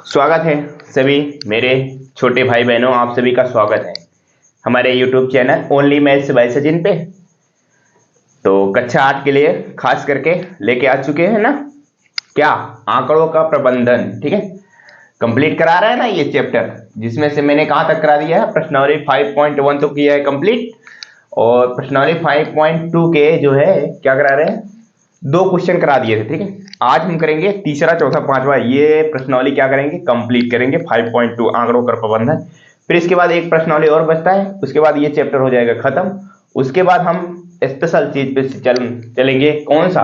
स्वागत है सभी मेरे छोटे भाई बहनों, आप सभी का स्वागत है हमारे YouTube channel only maths by Sachin पे। तो कक्षा 8 के लिए खास करके लेके आ चुके हैं ना, क्या आंकड़ों का प्रबंधन। ठीक है, कंप्लीट करा रहा है ना ये चैप्टर, जिसमें से मैंने कहाँ तक करा दिया है, प्रश्नावली 5.1 तो किया है कंप्लीट, और प्रश्नावली 5.2 के जो है क्या करा रहे हैं, 2 क्वेश्चन करा दिए थे। ठीक है, आज हम करेंगे तीसरा, चौथा, पांचवा, ये प्रश्नावली क्या करेंगे, कंप्लीट करेंगे 5.2 आंकड़ों का प्रबंधन। फिर इसके बाद एक प्रश्नावली और बचता है, उसके बाद ये चैप्टर हो जाएगा खत्म। उसके बाद हम स्पेशल चीज पे चलेंगे, कौन सा,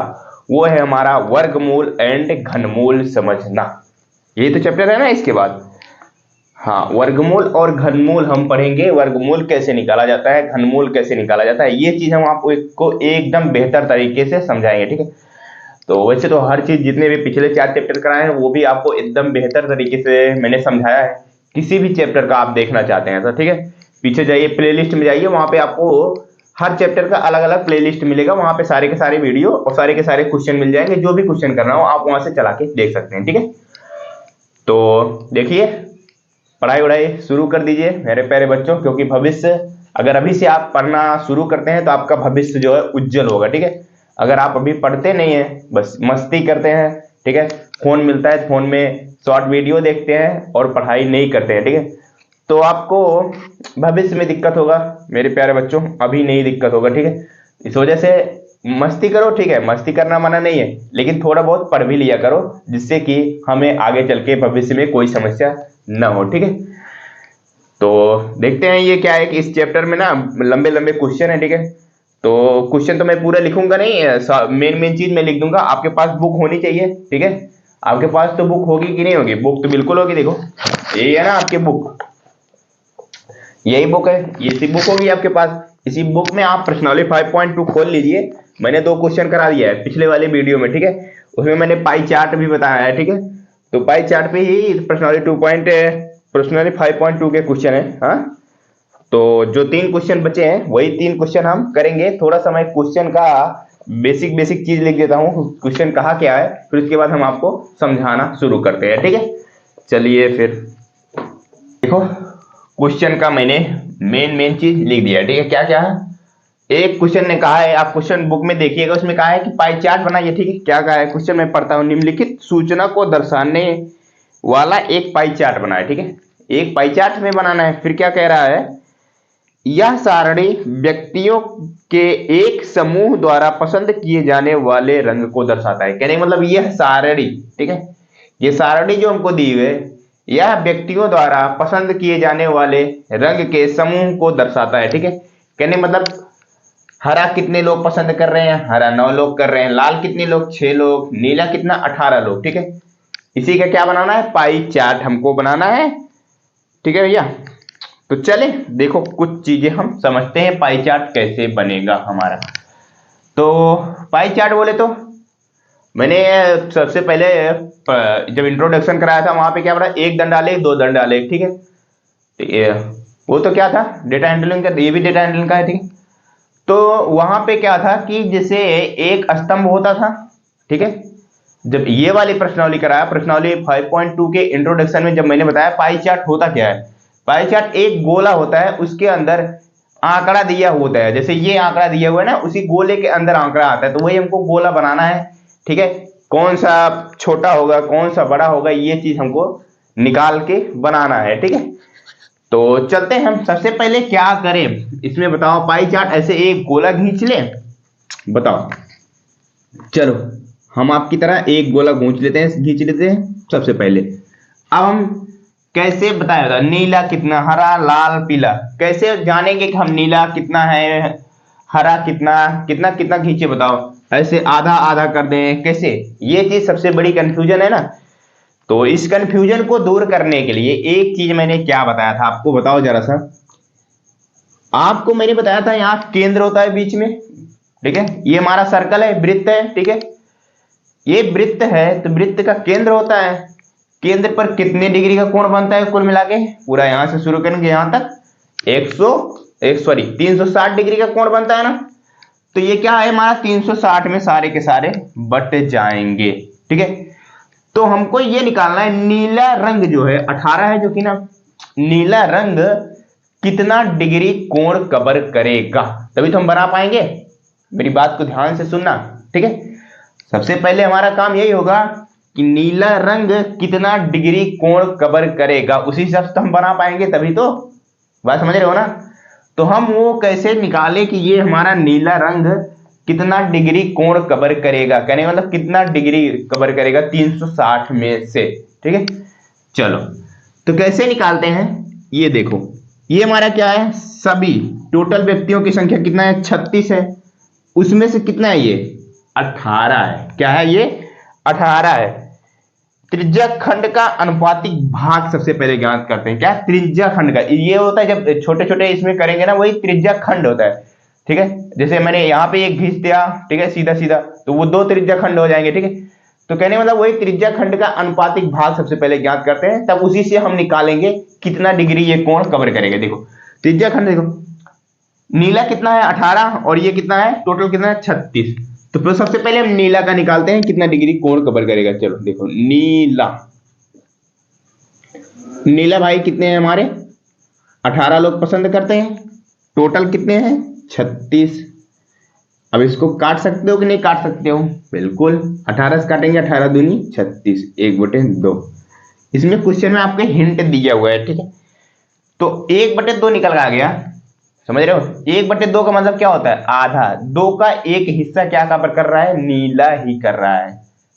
वो है हमारा वर्गमूल एंड घनमूल समझना। यही तो चैप्टर है ना इसके बाद। हाँ, वर्गमूल और घनमूल हम पढ़ेंगे, वर्गमूल कैसे निकाला जाता है, घनमूल कैसे निकाला जाता है, ये चीज हम आपको एकदम बेहतर तरीके से समझाएंगे। ठीक है, तो वैसे तो हर चीज जितने भी पिछले 4 चैप्टर कराए हैं वो भी आपको एकदम बेहतर तरीके से मैंने समझाया है। किसी भी चैप्टर का आप देखना चाहते हैं तो ठीक है, पीछे जाइए, प्लेलिस्ट में जाइए, वहां पे आपको हर चैप्टर का अलग अलग प्लेलिस्ट मिलेगा, वहां पे सारे के सारे वीडियो और सारे के सारे क्वेश्चन मिल जाएंगे। जो भी क्वेश्चन करना हो आप वहां से चला के देख सकते हैं। ठीक है, तो देखिए, पढ़ाई वढ़ाई शुरू कर दीजिए मेरे प्यारे बच्चों, क्योंकि भविष्य, अगर अभी से आप पढ़ना शुरू करते हैं तो आपका भविष्य जो है उज्जवल होगा। ठीक है, अगर आप अभी पढ़ते नहीं है, बस मस्ती करते हैं, ठीक है, फोन मिलता है, फोन में शॉर्ट वीडियो देखते हैं और पढ़ाई नहीं करते हैं, ठीक है, तो आपको भविष्य में दिक्कत होगा मेरे प्यारे बच्चों, अभी नहीं दिक्कत होगा। ठीक है, इस वजह से मस्ती करो, ठीक है, मस्ती करना मना नहीं है, लेकिन थोड़ा बहुत पढ़ भी लिया करो, जिससे कि हमें आगे चल के भविष्य में कोई समस्या ना हो। ठीक है, तो देखते हैं ये क्या है कि इस चैप्टर में ना लंबे लंबे क्वेश्चन है। ठीक है, तो क्वेश्चन तो मैं पूरा लिखूंगा नहीं, मेन मेन चीज मैं लिख दूंगा। आपके पास बुक होनी चाहिए, ठीक है, आपके पास तो बुक होगी कि नहीं होगी, बुक तो बिल्कुल होगी। देखो यही है ना आपकी बुक, यही बुक है, ये सी बुक होगी आपके पास। इसी बुक में आप प्रश्नावली 5.2 खोल लीजिए। मैंने 2 क्वेश्चन करा दिया है पिछले वाले वीडियो में, ठीक है, उसमें मैंने पाई चार्ट भी बताया है। ठीक है, तो पाई चार्ट पे ही प्रश्नावली 5.2 के क्वेश्चन है। हाँ, तो जो 3 क्वेश्चन बचे हैं वही 3 क्वेश्चन हम करेंगे। थोड़ा सा मैं क्वेश्चन का बेसिक बेसिक चीज लिख देता हूँ, क्वेश्चन कहा क्या है, फिर उसके बाद हम आपको समझाना शुरू करते हैं। ठीक है, चलिए फिर देखो, क्वेश्चन का मैंने मेन चीज लिख दिया। ठीक है, क्या क्या है, एक क्वेश्चन ने कहा है, आप क्वेश्चन बुक में देखिएगा, उसमें कहा है कि पाई चार्ट बनाइए। ठीक है, क्या कहा है क्वेश्चन में पढ़ता हूं, निम्नलिखित सूचना को दर्शाने वाला एक पाई चार्ट बनाए। ठीक है, एक पाई चार्ट में बनाना है। फिर क्या कह रहा है, यह सारणी व्यक्तियों के एक समूह द्वारा पसंद किए जाने वाले रंग को दर्शाता है। कहने का मतलब यह सारणी, ठीक है, ये सारणी जो हमको दी हुई है, यह व्यक्तियों द्वारा पसंद किए जाने वाले रंग के समूह को दर्शाता है। ठीक है, कहने मतलब हरा कितने लोग पसंद कर रहे हैं, हरा 9 लोग कर रहे हैं, लाल कितने लोग, 6 लोग, नीला कितना, 18 लोग। ठीक है, इसी का क्या बनाना है, पाई चार्ट हमको बनाना है। ठीक है भैया, तो चले देखो कुछ चीजें हम समझते हैं, पाई चार्ट कैसे बनेगा हमारा। तो पाई चार्ट बोले तो मैंने सबसे पहले जब इंट्रोडक्शन कराया था वहां पे क्या बोला, 1 दंड आलेख, 2 दंड आलेख। ठीक है, तो वो तो क्या था, डेटा हैंडलिंग का, ये भी डेटा हैंडलिंग का है। ठीक है, तो वहां पे क्या था कि जैसे एक स्तंभ होता था। ठीक है, जब ये वाली प्रश्नावली कराया, प्रश्नावली 5.2 के इंट्रोडक्शन में जब मैंने बताया पाई चार्ट होता क्या है, पाई चार्ट एक गोला होता है, उसके अंदर आंकड़ा दिया होता है, जैसे ये आंकड़ा दिया हुआ है ना, उसी गोले के अंदर आंकड़ा आता है, तो वही हमको गोला बनाना है। ठीक है, कौन सा छोटा होगा कौन सा बड़ा होगा, ये चीज हमको निकाल के बनाना है। ठीक है, तो चलते हैं हम, सबसे पहले क्या करें इसमें बताओ, पाई चार्ट ऐसे एक गोला खींच ले, बताओ, चलो हम आपकी तरह एक गोला खींच लेते हैं सबसे पहले। अब हम कैसे बताएगा, नीला कितना, हरा, लाल, पीला, कैसे जानेंगे कि हम नीला कितना है, हरा कितना, कितना कितना खींचे बताओ, ऐसे आधा आधा कर दें कैसे, ये चीज सबसे बड़ी कंफ्यूजन है ना। तो इस कंफ्यूजन को दूर करने के लिए एक चीज मैंने क्या बताया था आपको, बताओ जरा सा, आपको मैंने बताया था यहाँ केंद्र होता है बीच में। ठीक है, ये हमारा सर्कल है, वृत्त है। ठीक है, ये वृत्त है तो वृत्त का केंद्र होता है, केंद्र पर कितने डिग्री का कोण बनता है कुल मिला के, पूरा यहां से शुरू करेंगे यहां तक 360 डिग्री का कोण बनता है ना। तो ये क्या है हमारा 360 में सारे के सारे बट जाएंगे। ठीक है, तो हमको ये निकालना है नीला रंग जो है 18 है, जो कि ना नीला रंग कितना डिग्री कोण कवर करेगा, तभी तो हम बना पाएंगे। मेरी बात को ध्यान से सुनना, ठीक है। सबसे पहले हमारा काम यही होगा कि नीला रंग कितना डिग्री कोण कवर करेगा, उसी हिसाब से हम बना पाएंगे, तभी तो। बात समझ रहे हो ना। तो हम वो कैसे निकाले कि ये हमारा नीला रंग कितना डिग्री कोण कवर करेगा, कहने मतलब कितना डिग्री कवर करेगा 360 में से, ठीक है। चलो तो कैसे निकालते हैं, ये देखो, ये हमारा क्या है, सभी टोटल व्यक्तियों की संख्या कितना है, 36 है, उसमें से कितना है, ये 18 है। क्या है ये, 18 है। त्रिज्या खंड का अनुपातिक भाग सबसे पहले ज्ञात करते हैं। क्या, त्रिज्या खंड का, ये होता है जब छोटे छोटे इसमें करेंगे ना, वही त्रिज्या खंड होता है, ठीक है। जैसे मैंने यहाँ पे एक खींच दिया, ठीक है, सीधा सीधा, तो वो 2 त्रिज्या खंड हो जाएंगे, ठीक है। तो कहने मतलब वही त्रिज्या खंड का अनुपातिक भाग सबसे पहले ज्ञात करते हैं, तब उसी से हम निकालेंगे कितना डिग्री ये कोण कवर करेगा। देखो त्रिज्या खंड, देखो नीला कितना है 18 और ये कितना है, टोटल कितना है 36। तो फिर सबसे पहले हम नीला का निकालते हैं कितना डिग्री कोण कवर करेगा। चलो देखो नीला, नीला भाई कितने हैं हमारे, 18 लोग पसंद करते हैं, टोटल कितने हैं 36। अब इसको काट सकते हो कि नहीं काट सकते हो, बिल्कुल 18 से काटेंगे, 18 दूनी 36, 1/2। इसमें क्वेश्चन में आपको हिंट दिया हुआ है, ठीक है। तो 1/2 निकल आ गया, समझ रहे हो। 1/2 का मतलब क्या होता है, आधा। 2 का एक हिस्सा क्या कवर कर रहा है, नीला ही कर रहा है।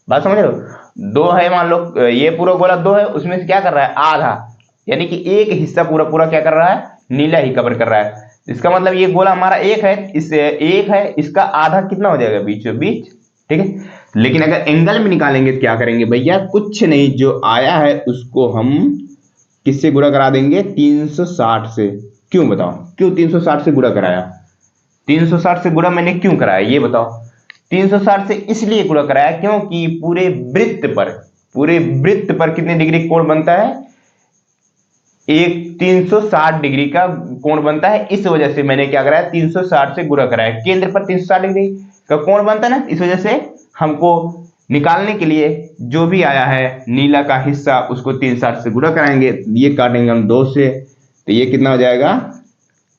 बात समझ रहे हो। 2 है, मान लो ये पूरा गोला 2 है, उसमें से क्या कर रहा है, आधा, यानी कि एक हिस्सा पूरा पूरा क्या कर रहा है, नीला ही कवर कर रहा है। इसका मतलब ये गोला हमारा एक है, इससे एक है, इसका आधा कितना हो जाएगा, बीचों बीच, ठीक है। लेकिन अगर एंगल में निकालेंगे तो क्या करेंगे भैया, कुछ नहीं, जो आया है उसको हम किससे गुणा करा देंगे, 360 से। क्यों बताओ, क्यों 360 से गुणा कराया, 360 से गुणा मैंने क्यों कराया, ये बताओ। 360 से इसलिए गुणा कराया क्योंकि पूरे वृत्त पर कितने डिग्री कोण बनता है, एक 360 डिग्री का कोण बनता है। इस वजह से मैंने क्या कराया, 360 से गुणा कराया। केंद्र पर 360 डिग्री का कोण बनता है ना, इस वजह से हमको निकालने के लिए जो भी आया है नीला का हिस्सा, उसको 360 से गुणा कराएंगे। ये काटेंगे हम 2 से, तो ये कितना हो जाएगा,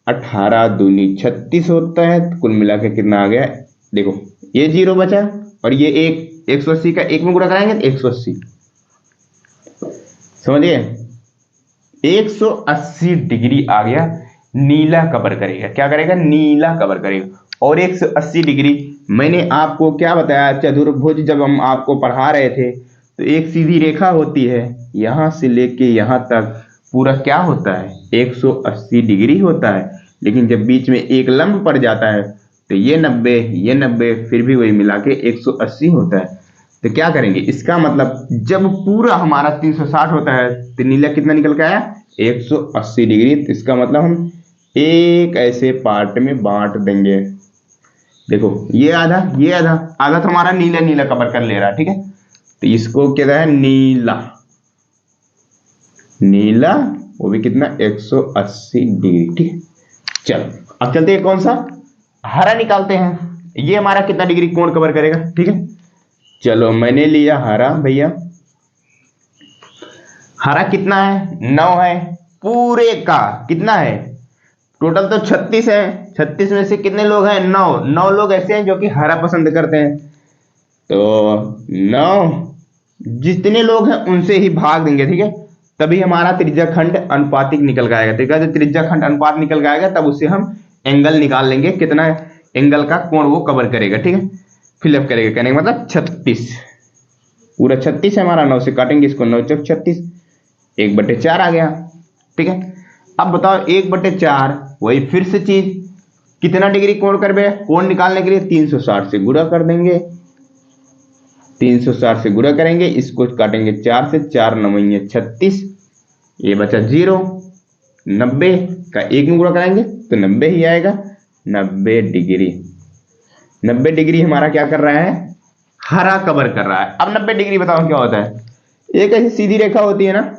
18 दूनी 36 होता है। तो कुल मिला के कितना आ गया, देखो ये 0 बचा और ये 180 का 1 में गुणा कराएंगे तो 180, समझिए 180 डिग्री आ गया, नीला कवर करेगा। क्या करेगा, नीला कवर करेगा। और 180 डिग्री मैंने आपको क्या बताया, चतुर्भुज जब हम आपको पढ़ा रहे थे, तो एक सीधी रेखा होती है, यहां से लेके यहां तक पूरा क्या होता है, 180 डिग्री होता है। लेकिन जब बीच में एक लंब पड़ जाता है तो ये 90 फिर भी वही मिला के 180 होता है। तो क्या करेंगे, इसका मतलब जब पूरा हमारा 360 होता है तो नीला कितना निकल के आया, 180 डिग्री। तो इसका मतलब हम एक ऐसे पार्ट में बांट देंगे। देखो ये आधा, ये आधा, आधा तो हमारा नीला नीला कवर कर ले रहा है, ठीक है। तो इसको क्या है, नीला, नीला, वो भी कितना 180 डिग्री, ठीक है। चलो अब चलते हैं कौन सा, हरा निकालते हैं। ये हमारा कितना डिग्री कोण कवर करेगा, ठीक है। चलो मैंने लिया हरा भैया, हरा कितना है, 9 है, पूरे का कितना है, टोटल तो 36 है, 36 में से कितने लोग हैं, 9 लोग ऐसे हैं जो कि हरा पसंद करते हैं। तो 9 जितने लोग हैं उनसे ही भाग देंगे, ठीक है, तभी हमारा त्रिज्या खंड अनुपातिक निकल के आएगा। ठीक है, जब त्रिज्या खंड अनुपात निकल के आएगा तब उससे हम एंगल निकाल लेंगे, कितना एंगल का कोण वो कवर करेगा, ठीक है, फिलअप करेगा। कहने का मतलब 36, पूरा 36 है हमारा, 9 से काटेंगे इसको, 9 चौक 36, 1/4 आ गया, ठीक है। अब बताओ 1/4 वही फिर से चीज, कितना डिग्री कोण करबे, कोण निकालने के लिए 360 से गुणा कर देंगे, 360 से गुणा करेंगे, इसको काटेंगे 4 से, 4 9 36, ये बचा 0, 90 का 1 में गुणा कराएंगे तो 90 ही आएगा, 90 डिग्री। 90 डिग्री हमारा क्या कर रहा है, हरा कवर कर रहा है। अब 90 डिग्री बताओ क्या होता है, एक ऐसी सीधी रेखा होती है ना,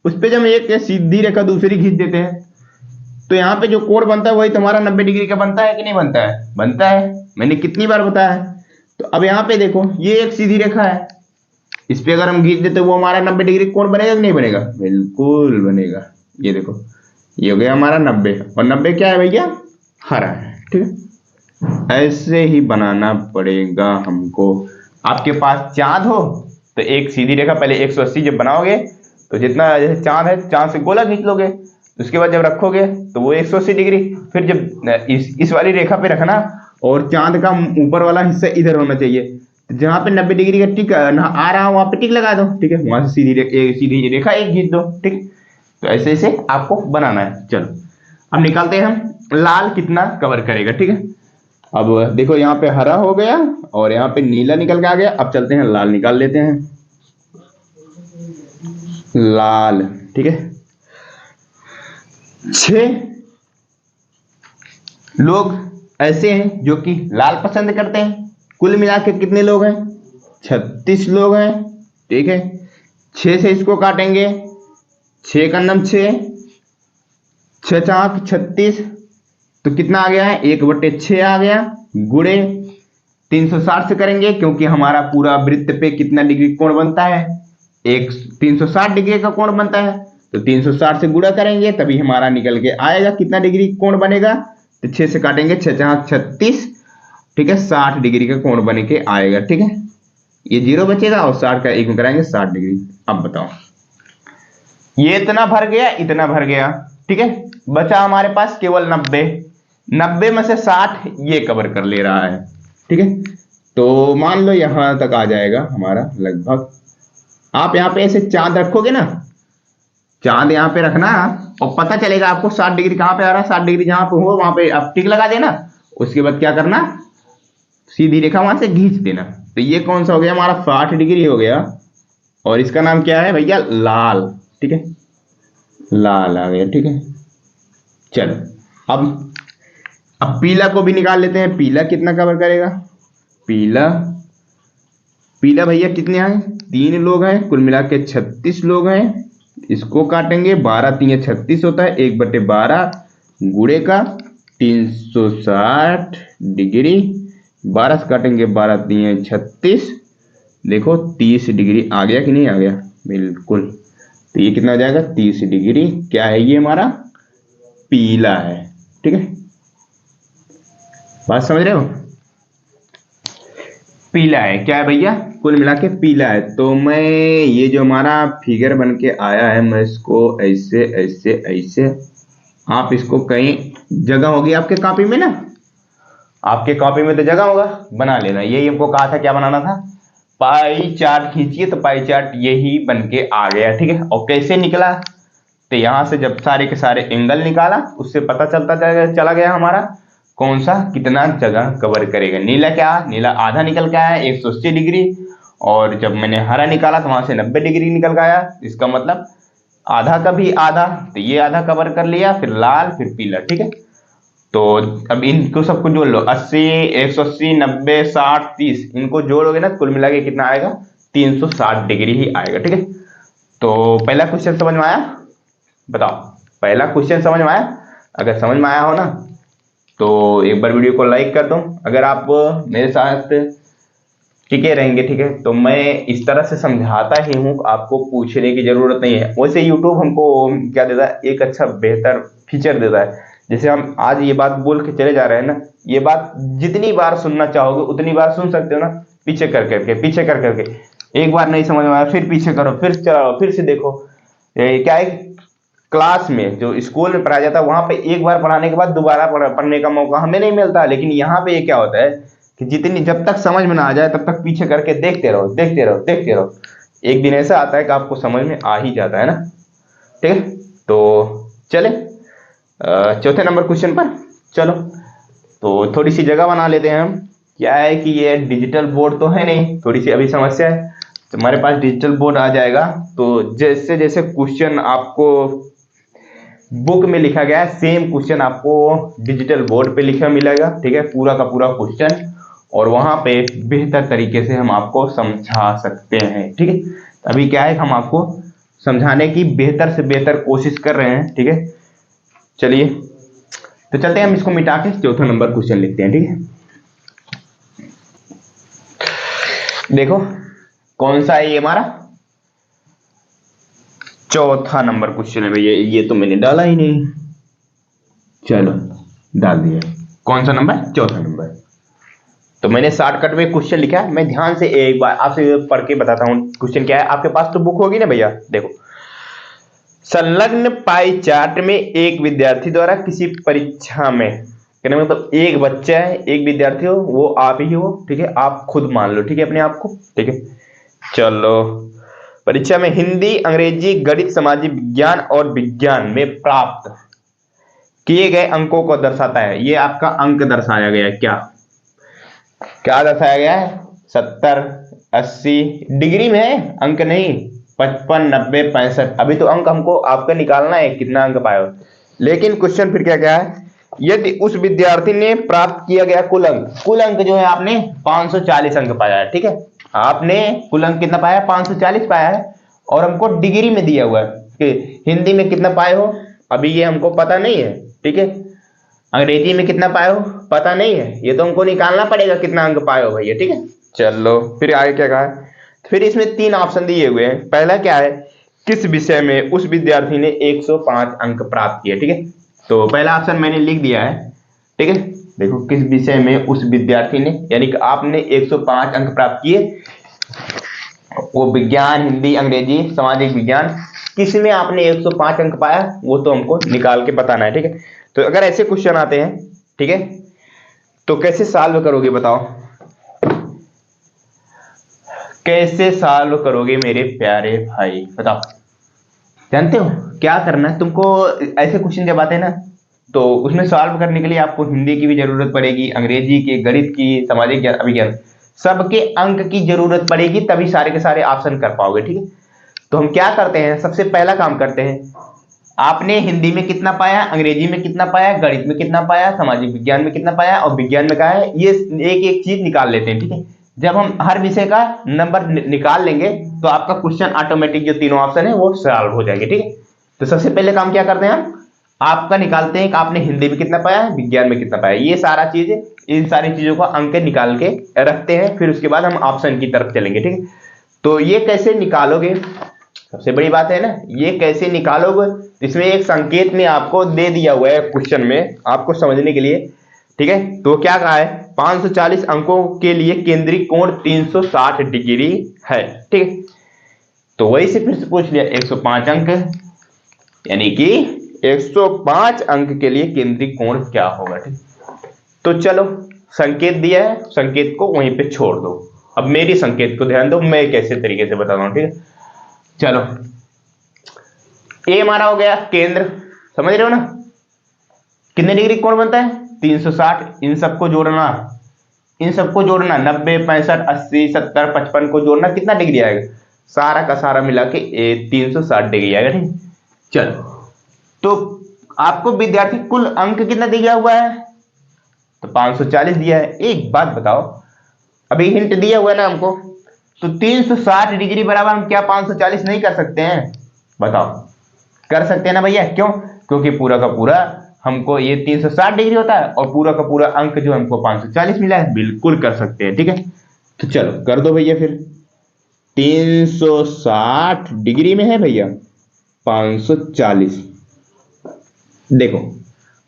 उस पे जब एक सीधी रेखा दूसरी खींच देते हैं तो यहाँ पे जो कोण बनता है वही तुम्हारा 90 डिग्री का बनता है कि नहीं बनता है, बनता है, मैंने कितनी बार बताया है। तो अब यहाँ पे देखो ये एक सीधी रेखा है, इस पे अगर हम खींच देते तो वो हमारा 90 डिग्री कोण बनेगा कि नहीं बनेगा? बिल्कुल बनेगा। ये देखो, ये हो गया हमारा 90, और 90 क्या है भैया? हरा है। ठीक है, ऐसे ही बनाना पड़ेगा हमको। आपके पास चांद हो तो एक सीधी रेखा, पहले 180 जब बनाओगे तो जितना जैसे चांद है, चांद से गोला खींच लोगे, उसके बाद जब रखोगे तो वो 180 डिग्री, फिर जब इस वाली रेखा पे रखना, और चांद का ऊपर वाला हिस्सा इधर होना चाहिए, तो जहां पे 90 डिग्री का टिक आ रहा हो वहां पे टिक लगा दो। ठीक है, वहां से सीधी रेखा एक खींच दो। ठीक, तो ऐसे ऐसे आपको बनाना है। चलो अब निकालते हैं हम लाल कितना कवर करेगा। ठीक है, अब देखो यहाँ पे हरा हो गया और यहाँ पे नीला निकल के आ गया। अब चलते हैं लाल निकाल लेते हैं, लाल। ठीक है, 6 लोग ऐसे हैं जो कि लाल पसंद करते हैं। कुल मिला के कितने लोग हैं? 36 लोग हैं। ठीक है, 6 से इसको काटेंगे, 6 का नम 6, 6 चाक 36, तो कितना आ गया है? 1/6 आ गया, गुणे 360 से करेंगे, क्योंकि हमारा पूरा वृत्त पे कितना डिग्री कोण बनता है? एक 360 डिग्री का कोण बनता है, तो 360 से गुणा करेंगे तभी हमारा निकल के आएगा कितना डिग्री कोण बनेगा। तो 6 से काटेंगे, 6 चाक 36, ठीक है, 60 डिग्री का कोण बन के आएगा। ठीक है, ये 0 बचेगा और 60 का 1 में कराएंगे 60 डिग्री। अब बताओ, ये इतना भर गया, इतना भर गया। ठीक है, बचा हमारे पास केवल 90। 90 में से 60 ये कवर कर ले रहा है। ठीक है, तो मान लो यहां तक आ जाएगा हमारा लगभग। आप यहाँ पे ऐसे चांद रखोगे ना, चांद यहाँ पे रखना, और पता चलेगा आपको 60 डिग्री कहाँ पे आ रहा है। 60 डिग्री जहां पे हो वहां पे आप टिक लगा देना। उसके बाद क्या करना, सीधी रेखा वहां से खींच देना। तो ये कौन सा हो गया हमारा? 60 डिग्री हो गया, और इसका नाम क्या है भैया? लाल। ठीक है, लाल आ गया। ठीक है, चलो अब पीला को भी निकाल लेते हैं। पीला कितना कवर करेगा? पीला पीला भैया कितने हैं? 3 लोग हैं, कुल मिला के 36 लोग हैं। इसको काटेंगे, 12 3 36 होता है, 1/12 गुणे का 360 डिग्री, 12 से काटेंगे, 12 3 36, देखो 30 डिग्री आ गया कि नहीं आ गया? बिल्कुल। तो ये कितना हो जाएगा? 30 डिग्री। क्या है ये? हमारा पीला है। ठीक है, बात समझ रहे हो? पीला है। क्या है भैया? कुल मिला के पीला है। तो मैं ये जो हमारा फिगर बन के आया है, मैं इसको ऐसे ऐसे ऐसे, आप इसको कहीं जगह होगी आपके कॉपी में ना, आपके कॉपी में तो जगह होगा, बना लेना। यही हमको कहा था, क्या बनाना था? पाई चार्ट खींचिए, तो पाई चार्ट यही बन के आ गया। ठीक है, और कैसे निकला? तो यहां से जब सारे के सारे एंगल निकाला, उससे पता चला गया हमारा कौन सा कितना जगह कवर करेगा। नीला क्या? नीला आधा निकल के आया, 180 डिग्री, और जब मैंने हरा निकाला तो वहां से 90 डिग्री निकल के आया। इसका मतलब आधा का भी आधा, तो ये आधा कवर कर लिया, फिर लाल, फिर पीला। ठीक है, तो अब इनको सबको जोड़ लो, 80 180 90 60 30, इनको जोड़ोगे ना, कुल मिला के कितना आएगा? 360 डिग्री ही आएगा। ठीक है, तो पहला क्वेश्चन समझ में आया? बताओ, पहला क्वेश्चन समझ में आया? अगर समझ में आया हो ना, तो एक बार वीडियो को लाइक कर दो। अगर आप मेरे साथ टिके रहेंगे, ठीक है, तो मैं इस तरह से समझाता ही हूँ, आपको पूछने की जरूरत नहीं है। वैसे यूट्यूब हमको क्या देता है? एक अच्छा बेहतर फीचर देता है। जैसे हम आज ये बात बोल के चले जा रहे हैं ना, ये बात जितनी बार सुनना चाहोगे उतनी बार सुन सकते हो ना, पीछे कर करके, पीछे कर करके। एक बार नहीं समझ में आया, फिर पीछे करो, फिर चलाओ, फिर से देखो। क्या है, क्लास में जो स्कूल में पढ़ाया जाता है, वहां पे एक बार पढ़ाने के बाद दोबारा पढ़ने का मौका हमें नहीं मिलता। लेकिन यहाँ पे ये क्या होता है कि जितनी जब तक समझ में ना आ जाए तब तक पीछे करके देखते रहो, देखते रहो, देखते रहो। एक दिन ऐसा आता है कि आपको समझ में आ ही जाता है ना। ठीक है, तो चले चौथे नंबर क्वेश्चन पर। चलो, तो थोड़ी सी जगह बना लेते हैं हम। क्या है कि ये डिजिटल बोर्ड तो है नहीं, थोड़ी सी अभी समस्या है। तो हमारे पास डिजिटल बोर्ड आ जाएगा, तो जैसे जैसे क्वेश्चन आपको बुक में लिखा गया है, सेम क्वेश्चन आपको डिजिटल बोर्ड पे लिखा मिलेगा। ठीक है, पूरा का पूरा क्वेश्चन, और वहां पे बेहतर तरीके से हम आपको समझा सकते हैं। ठीक है, अभी क्या है, हम आपको समझाने की बेहतर से बेहतर कोशिश कर रहे हैं। ठीक है, चलिए तो चलते हैं, हम इसको मिटा के चौथा नंबर क्वेश्चन लिखते हैं। ठीक है, देखो कौन सा है ये हमारा चौथा नंबर क्वेश्चन है भैया। ये तो मैंने डाला ही नहीं, चलो डाल दिया। कौन सा नंबर? चौथा नंबर। तो मैंने शॉर्टकट में क्वेश्चन लिखा है, मैं ध्यान से एक बार आपसे पढ़ के बताता हूँ क्वेश्चन क्या है। आपके पास तो बुक होगी ना भैया, देखो। संलग्न पाई चार्ट में एक विद्यार्थी द्वारा किसी परीक्षा में, कहने मतलब एक बच्चा है, एक विद्यार्थी हो, वो आप ही हो, ठीक है, आप खुद मान लो, ठीक है, अपने आप को, ठीक है। चलो, परीक्षा में हिंदी, अंग्रेजी, गणित, सामाजिक विज्ञान और विज्ञान में प्राप्त किए गए अंकों को दर्शाता है। ये आपका अंक दर्शाया गया है, क्या क्या दर्शाया गया है? 70, 80 डिग्री में है, अंक नहीं। 55, 90, 65, अभी तो अंक हमको आपका निकालना है, कितना अंक पाए हो। लेकिन क्वेश्चन फिर क्या क्या है? यदि उस विद्यार्थी ने प्राप्त किया गया कुल अंक जो है आपने 540 अंक पाया है, ठीक है। आपने कुल अंक कितना पाया है? 540 पाया है। और हमको डिग्री में दिया हुआ है कि हिंदी में कितना पाए हो, अभी ये हमको पता नहीं है, ठीक है। अंग्रेजी में कितना पाए हो पता नहीं है, ये तो हमको निकालना पड़ेगा कितना अंक पाए हो भैया, ठीक है। चलो फिर आगे क्या कहा है? फिर इसमें 3 ऑप्शन दिए हुए हैं। पहला क्या है? किस विषय में उस विद्यार्थी ने 105 अंक प्राप्त किए, ठीक है। तो पहला ऑप्शन मैंने लिख दिया है, ठीक है। देखो, किस विषय में उस विद्यार्थी ने, यानी कि आपने 105 अंक प्राप्त किए, वो विज्ञान, हिंदी, अंग्रेजी, सामाजिक विज्ञान, किस में आपने 105 अंक पाया, वो तो हमको निकाल के बताना है, ठीक है। तो अगर ऐसे क्वेश्चन आते हैं, ठीक है, तो कैसे सॉल्व करोगे बताओ? कैसे सॉल्व करोगे मेरे प्यारे भाई, बताओ। जानते हो क्या करना है तुमको? ऐसे क्वेश्चन जब आते हैं ना, तो उसमें सॉल्व करने के लिए आपको हिंदी की भी जरूरत पड़ेगी, अंग्रेजी की, गणित की, सामाजिक विज्ञान, सबके अंक की जरूरत पड़ेगी, तभी सारे के सारे ऑप्शन कर पाओगे, ठीक है। तो हम क्या करते हैं, सबसे पहला काम करते हैं, आपने हिंदी में कितना पाया, अंग्रेजी में कितना पाया, गणित में कितना पाया, सामाजिक विज्ञान में कितना पाया और विज्ञान में कहा है, ये एक एक चीज निकाल लेते हैं, ठीक है। जब हम हर विषय का नंबर निकाल लेंगे तो आपका क्वेश्चन ऑटोमेटिक जो तीनों ऑप्शन है वो सॉल्व हो जाएंगे, ठीक है। तो सबसे पहले काम क्या करते हैं हम, आपका निकालते हैं कि आपने हिंदी में कितना पाया, विज्ञान में कितना पाया, ये सारा चीज, इन सारी चीजों का अंक निकाल के रखते हैं। फिर उसके बाद हम ऑप्शन की तरफ चलेंगे, ठीक है। तो ये कैसे निकालोगे, सबसे बड़ी बात है ना, ये कैसे निकालोगे, इसमें एक संकेत में आपको दे दिया हुआ है क्वेश्चन में, आपको समझने के लिए, ठीक है। तो क्या कहा है? 540 अंकों के लिए केंद्रीय कोण 360 डिग्री है, ठीक है। तो वही से फिर से पूछ लिया, 105 अंक, यानी कि 105 अंक के लिए केंद्रीय कोण क्या होगा, ठीक। तो चलो, संकेत दिया है, संकेत को वहीं पे छोड़ दो। अब मेरी संकेत को ध्यान दो, मैं कैसे तरीके से बताता हूं, ठीक है। चलो, ए हमारा हो गया केंद्र, समझ रहे हो ना, कितने डिग्री कोण बनता है? 360। इन सबको जोड़ना, इन सबको जोड़ना, 90, 65, 80, 70, 55 को जोड़ना, कितना डिग्री आएगा? सारा का सारा मिला के 360 डिग्री आएगा, ठीक। चलो, तो आपको विद्यार्थी कुल अंक कितना दिया हुआ है? तो 540 दिया है। एक बात बताओ, अभी हिंट दिया हुआ है ना हमको, तो 360 डिग्री बराबर हम क्या 540 नहीं कर सकते हैं? बताओ, कर सकते हैं ना भैया? क्यों? क्योंकि पूरा का पूरा हमको ये 360 डिग्री होता है और पूरा का पूरा अंक जो हमको 540 मिला है, बिल्कुल कर सकते हैं, ठीक है। तो चलो कर दो भैया, फिर 360 डिग्री में है भैया 540। देखो,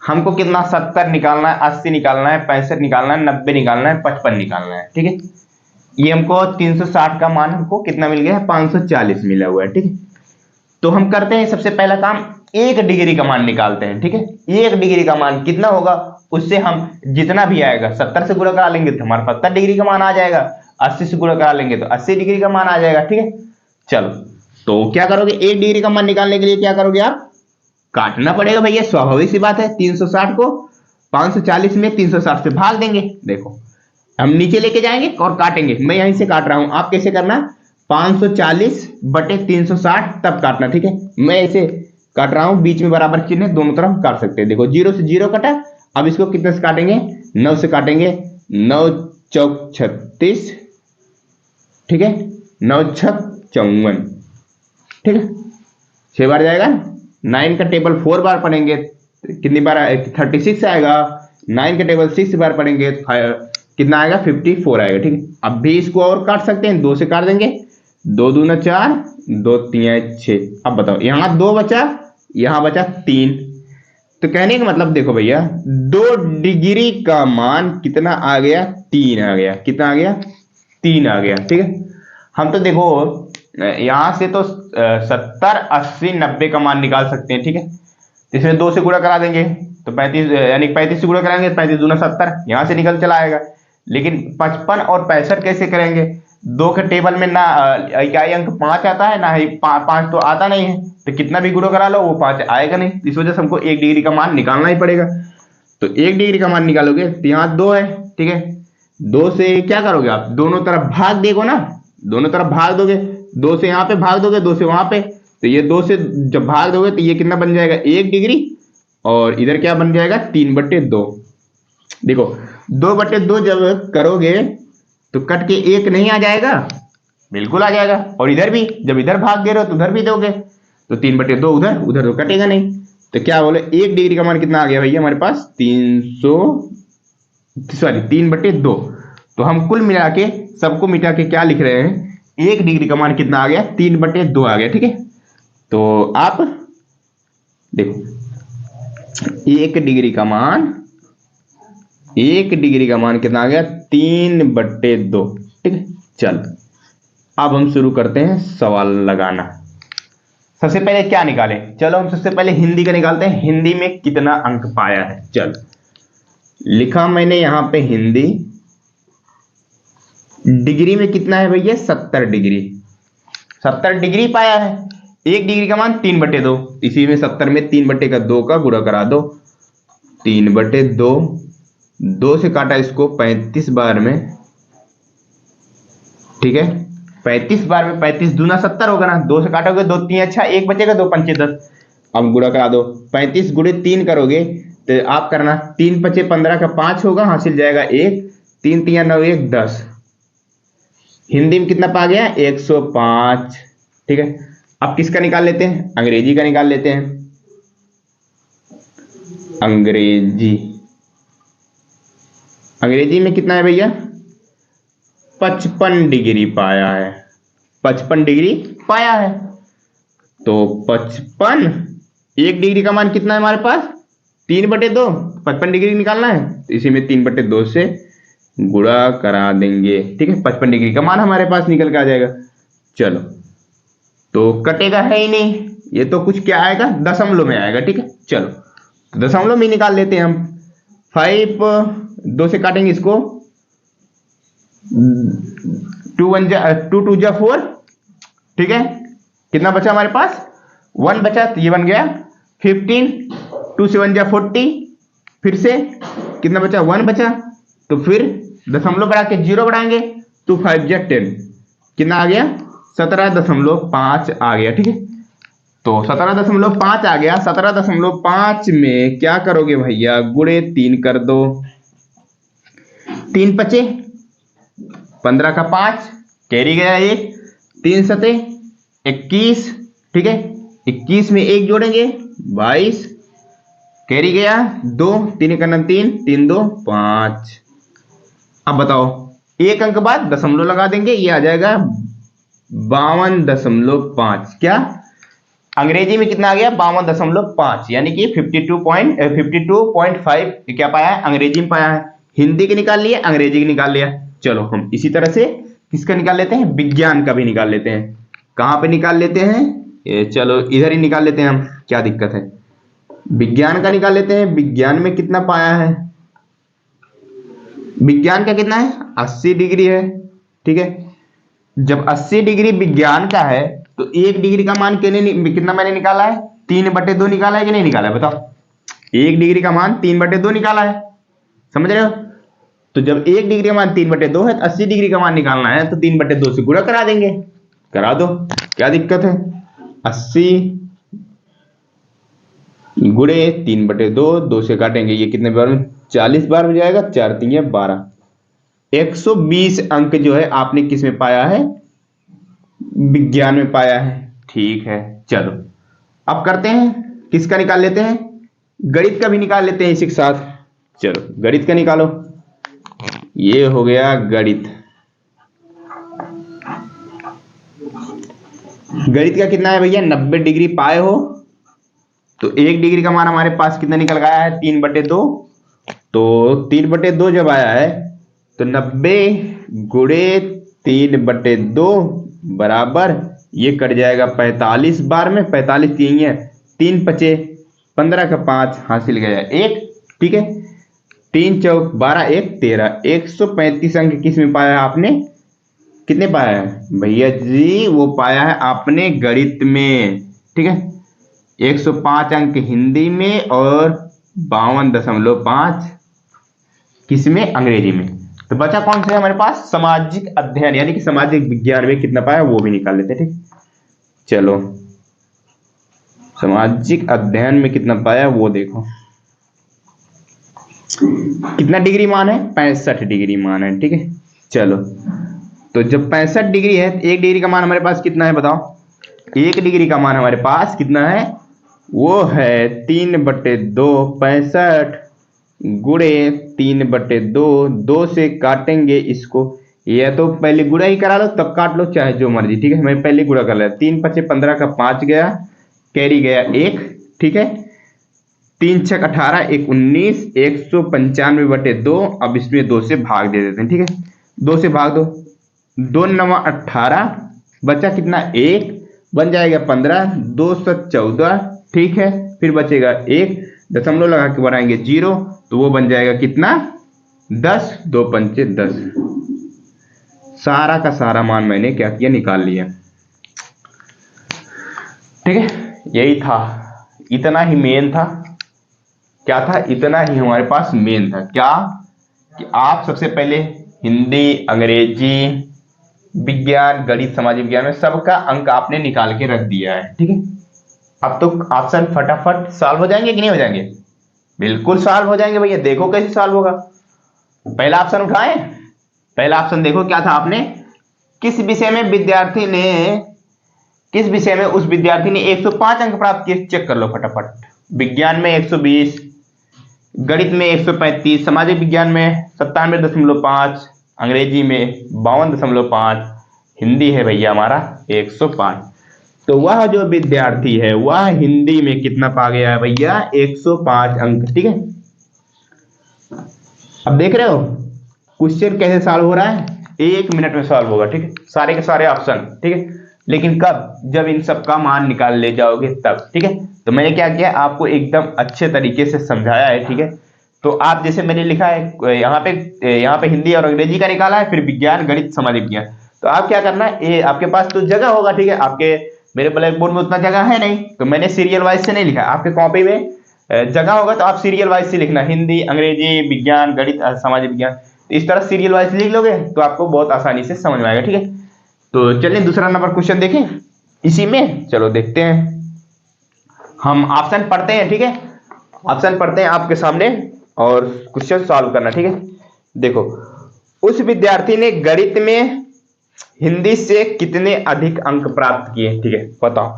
हमको कितना 70 निकालना है, 80 निकालना है, 65 निकालना है, 90 निकालना है, 55 निकालना है, ठीक है। ये हमको 360 का मान हमको कितना मिल गया है? 540 मिला हुआ है, ठीक है। तो हम करते हैं सबसे पहला काम, 1 डिग्री का मान निकालते हैं, ठीक है। 1 डिग्री का मान कितना होगा, उससे हम जितना भी आएगा 70 से गुणा करा लेंगे तो हमारा 70 डिग्री का मान आ जाएगा, 80 से गुणा करा लेंगे तो 80 डिग्री का मान आ जाएगा, ठीक है। चलो, तो क्या करोगे, 1 डिग्री का मान निकालने के लिए क्या करोगे आप? काटना पड़ेगा भैया, स्वाभाविक सी बात है। 360 को 540 में 360 से भाग देंगे। देखो, हम नीचे लेके जाएंगे और काटेंगे, मैं यहीं से काट रहा हूं, आप कैसे करना, 540 बटे 360 तब काटना, ठीक है। मैं ऐसे काट रहा हूं, बीच में बराबर चिन्ह, दोनों तरफ काट सकते हैं। देखो, 0 से 0 कटा, अब इसको कितने से काटेंगे? 9 से काटेंगे, 9 चौक 36, ठीक है, 9 छक 54, ठीक है, 6 बार जाएगा। 9 का टेबल 4 बार पढ़ेंगे, कितनी बार? 36 आएगा। 9 का टेबल 6 बार पढ़ेंगे, कितना आएगा? 54 आएगा, ठीक है। अब भी इसको और काट सकते हैं, 2 से काट देंगे, 2 दूना 4, 2 तिया 6। अब बताओ यहां 2 बचा, यहां बचा 3। तो कहने का मतलब देखो भैया 2 डिग्री का मान कितना आ गया, 3 आ गया। कितना आ गया, 3 आ गया। ठीक है, हम तो देखो यहां से तो 70, 80, 90 का मान निकाल सकते हैं। ठीक है, इसमें 2 से गुणा करा देंगे तो 35, यानी 35 से गुणा कराएंगे, 35 दूना 70, यहां से निकल चला आएगा। लेकिन 55 और 65 कैसे करेंगे, 2 के टेबल में ना इकाई अंक 5 आता है, ना ही 5 तो आता नहीं है, तो कितना भी गुणा करा लो वो 5 आएगा नहीं। इस वजह से हमको 1 डिग्री का मान निकालना ही पड़ेगा। तो 1 डिग्री का मान निकालोगे तो यहाँ 2 है। ठीक है, 2 से क्या करोगे आप, दोनों तरफ भाग देखो ना, दोनों तरफ भाग दोगे, 2 से यहाँ पे भाग दोगे, 2 से वहां पे, तो ये 2 से जब भाग दोगे तो ये कितना बन जाएगा, 1 डिग्री, और इधर क्या बन जाएगा, 3/2। देखो 2/2 जब करोगे तो कट के 1 नहीं आ जाएगा, बिल्कुल आ जाएगा। और इधर भी जब इधर भाग दे रहे हो तो उधर भी दोगे, तो 3/2 उधर, उधर तो कटेगा नहीं। तो क्या बोले 1 डिग्री का मान कितना आ गया भैया हमारे पास, 3/2। तो हम कुल मिला के सबको मिटा के क्या लिख रहे हैं, 1 डिग्री का मान कितना आ गया, 3/2 आ गया। ठीक है, तो आप देखो 1 डिग्री का मान, 1 डिग्री का मान कितना आ गया, 3/2। ठीक है, चल अब हम शुरू करते हैं सवाल लगाना। सबसे पहले क्या निकालें, चलो हम सबसे पहले हिंदी का निकालते हैं। हिंदी में कितना अंक पाया है, चल लिखा मैंने यहां पे हिंदी। डिग्री में कितना है भैया, 70 डिग्री। 70 डिग्री पाया है। 1 डिग्री का मान 3/2, इसी में 70 में 3/2 का गुणा करा दो, 3/2। 2 से काटा इसको 35 बार में। ठीक है, 35 बार में, 35 दूना 70 होगा ना, 2 से काटोगे 2 3 अच्छा, 1 बचेगा, 2 5 10। अब गुणा करा दो, 35 गुणे 3 करोगे तो आप करना, 3 5 15 का 5 होगा, हासिल जाएगा 1, 3 3 9 1 10। हिंदी में कितना पा गया, 105। ठीक है, अब किसका निकाल लेते हैं, अंग्रेजी का निकाल लेते हैं। अंग्रेजी, अंग्रेजी में कितना है भैया, 55 डिग्री पाया है। 55 डिग्री पाया है, तो 55, 1 डिग्री का मान कितना है हमारे पास, 3/2। 55 डिग्री निकालना है तो इसी में 3/2 से गुणा करा देंगे। ठीक है, 55 डिग्री का मान हमारे पास निकल के आ जाएगा। चलो, तो कटेगा है ही नहीं, ये तो कुछ क्या आएगा, दशमलव में आएगा। ठीक है, चलो तो दशमलव में निकाल लेते हैं हम। 5, 2 से काटेंगे इसको, 2 2 जा 4। ठीक है, कितना बचा हमारे पास, 1 बचा, तो ये बन गया 15। 2 से 1 जा 40, फिर से कितना बचा, 1 बचा, तो फिर दशमलव बढ़ा के 0 बढ़ाएंगे, 2 5 जा 10, कितना आ गया, 17.5 आ गया। ठीक है, तो 17.5 आ गया। 17.5 में क्या करोगे भैया, गुणे 3 कर दो, 3 5 15 का 5, कैरी गया 1, 3 7 21। ठीक है, 21 में 1 जोड़ेंगे 22, कैरी गया 2, 3 का 3, 3 2 5। अब बताओ, एक अंक बाद दशमलव लगा देंगे, ये आ जाएगा 52.5। क्या, अंग्रेजी में कितना आ गया, 52.5, यानी कि 52.5 क्या पाया है, अंग्रेजी में पाया है। हिंदी के निकाल लिया, अंग्रेजी के निकाल लिया। चलो हम इसी तरह से किसका निकाल लेते हैं, विज्ञान का भी निकाल लेते हैं। कहां पे निकाल लेते हैं, चलो इधर ही निकाल लेते हैं हम, क्या दिक्कत है। विज्ञान का निकाल लेते हैं। विज्ञान में कितना पाया है, विज्ञान का कितना है, 80 डिग्री है। ठीक है, जब 80 डिग्री विज्ञान का है तो 1 डिग्री का मान कितना मैंने निकाला है, 3/2 निकाला है कि नहीं निकाला है, बताओ। 1 डिग्री का मान 3/2 निकाला है, समझ रहे हो। तो जब 1 डिग्री का मान 3/2 है तो 80 डिग्री का मान निकालना है, तो 3/2 से गुणा करा देंगे, करा दो, क्या दिक्कत है। 80 गुणे 3/2, 2 से काटेंगे, ये कितने बार में, 40 बार में जाएगा, 4 3 12। 120 अंक जो है आपने किस में पाया है, विज्ञान में पाया है। ठीक है, चलो अब करते हैं, किसका निकाल लेते हैं, गणित का भी निकाल लेते हैं इसी के साथ। चलो गणित का निकालो, ये हो गया गणित। गणित का कितना है भैया, 90 डिग्री पाए हो तो 1 डिग्री का मान हमारे पास कितना निकल गया है, 3/2। तो 3/2 जब आया है तो 90 गुणे 3/2 बराबर ये कट जाएगा 45 बार में, 45 तीन है, 3 पचे 15 का 5 हासिल गया 1। ठीक है, 3 चौक 12, 1 13, 135 अंक किस में पाया है आपने, कितने पाया है भैया जी, वो पाया है आपने गणित में। ठीक है, 105 अंक हिंदी में और 52.5 किस में, अंग्रेजी में। तो बचा कौन सा है हमारे पास, सामाजिक अध्ययन यानी कि सामाजिक विज्ञान में कितना पाया वो भी निकाल लेते हैं। ठीक, चलो सामाजिक अध्ययन में कितना पाया वो देखो, कितना डिग्री मान है, 65 डिग्री मान है। ठीक है, चलो तो जब 65 डिग्री है तो 1 डिग्री का मान हमारे पास कितना है बताओ, 1 डिग्री का मान हमारे पास कितना है, वो है 3/2, 65 गुणे 3/2, 2 से काटेंगे इसको, या तो पहले गुणा ही करा लो तब काट लो, चाहे जो मर्जी। ठीक है, मैं पहले गुणा कर लिया, 3 पचे 15 का 5 गया, कैरी गया 1। ठीक है, 3 छक 18, 1 19, 195/2। अब इसमें 2 से भाग दे देते हैं। ठीक है, 2 से भाग दो, 2 9 18, बचा कितना 1, बन जाएगा 15, 214। ठीक है, फिर बचेगा 1, दशमलव लगा के बनाएंगे 0, तो वो बन जाएगा कितना 10, 2 पंचे 10। सारा का सारा मान मैंने क्या किया, निकाल लिया। ठीक है, यही था, इतना ही मेन था। क्या था, इतना ही हमारे पास मेन था। क्या कि आप सबसे पहले हिंदी, अंग्रेजी, विज्ञान, गणित, समाज विज्ञान में सबका अंक आपने निकाल के रख दिया है। ठीक है, अब तो ऑप्शन फटाफट सॉल्व हो जाएंगे कि नहीं हो जाएंगे, बिल्कुल सॉल्व हो जाएंगे भैया। देखो कैसे सॉल्व होगा। पहला ऑप्शन उठाएं, पहला ऑप्शन देखो क्या था, आपने किस विषय में विद्यार्थी ने, किस विषय में उस विद्यार्थी ने 105 अंक प्राप्त किए, चेक कर लो फटाफट। विज्ञान में 120, गणित में 135, सामाजिक विज्ञान में 97.5, अंग्रेजी में 52.5, हिंदी है भैया हमारा 105। तो वह जो विद्यार्थी है वह हिंदी में कितना पा गया है भैया, 105 अंक। ठीक है, अब देख रहे हो क्वेश्चन कैसे सॉल्व हो रहा है, 1 मिनट में सॉल्व होगा। ठीक है, सारे के सारे ऑप्शन। ठीक है, लेकिन कब, जब इन सब का मान निकाल ले जाओगे तब। ठीक है, तो मैंने क्या किया, आपको एकदम अच्छे तरीके से समझाया है। ठीक है, तो आप जैसे मैंने लिखा है यहाँ पे हिंदी और अंग्रेजी का निकाला है, फिर विज्ञान, गणित, समाज विज्ञान। तो आप क्या करना है, ये आपके पास तो जगह होगा। ठीक है, आपके मेरे ब्लैक बोर्ड में उतना जगह है नहीं, तो मैंने सीरियल वाइज से नहीं लिखा, आपके कॉपी में जगह होगा तो आप सीरियल वाइज से लिखना, हिंदी, अंग्रेजी, विज्ञान, गणित, समाज विज्ञान। इस तरह सीरियल वाइज लिख लोगे तो आपको बहुत आसानी से समझ में आएगा। ठीक है, तो चलिए दूसरा नंबर क्वेश्चन देखें इसी में। चलो देखते हैं, हम ऑप्शन पढ़ते हैं। ठीक है, ऑप्शन पढ़ते हैं आपके सामने और क्वेश्चन सॉल्व करना। ठीक है, देखो, उस विद्यार्थी ने गणित में हिंदी से कितने अधिक अंक प्राप्त किए। ठीक है, बताओ,